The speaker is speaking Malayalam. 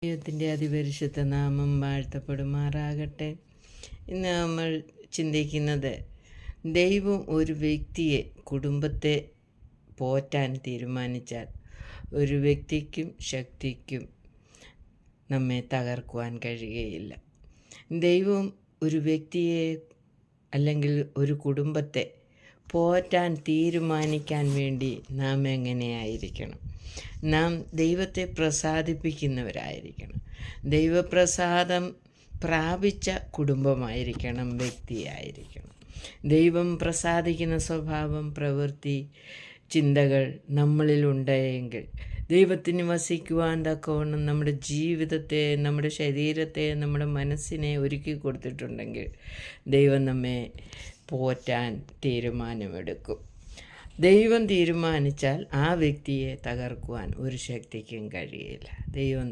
ദൈവത്തിൻ്റെ അതിപരിശുദ്ധ നാമം വാഴ്ത്തപ്പെടുമാറാകട്ടെ. ഇന്ന് നമ്മൾ ചിന്തിക്കുന്നത്, ദൈവം ഒരു വ്യക്തിയെ, കുടുംബത്തെ പോറ്റാൻ തീരുമാനിച്ചാൽ ഒരു വ്യക്തിക്കും ശക്തിക്കും നമ്മെ തകർക്കുവാൻ കഴിയുകയില്ല. ദൈവം ഒരു വ്യക്തിയെ അല്ലെങ്കിൽ ഒരു കുടുംബത്തെ പോറ്റാൻ തീരുമാനിക്കാൻ വേണ്ടി നാം എങ്ങനെയായിരിക്കണം? നാം ദൈവത്തെ പ്രസാദിപ്പിക്കുന്നവരായിരിക്കണം. ദൈവപ്രസാദം പ്രാപിച്ച കുടുംബമായിരിക്കണം, വ്യക്തിയായിരിക്കണം. ദൈവം പ്രസാദിക്കുന്ന സ്വഭാവം, പ്രവൃത്തി, ചിന്തകൾ നമ്മളിലുണ്ടെങ്കിൽ, ദൈവത്തിന് വസിക്കുവാൻ തക്കവണ്ണം നമ്മുടെ ജീവിതത്തെ, നമ്മുടെ ശരീരത്തെ, നമ്മുടെ മനസ്സിനെ ഒരുക്കി കൊടുത്തിട്ടുണ്ടെങ്കിൽ ദൈവം നമ്മെ പോറ്റാൻ തീരുമാനമെടുക്കും. ദൈവം തീരുമാനിച്ചാൽ ആ വ്യക്തിയെ തകർക്കുവാൻ ഒരു ശക്തിക്കും കഴിയില്ല. ദൈവം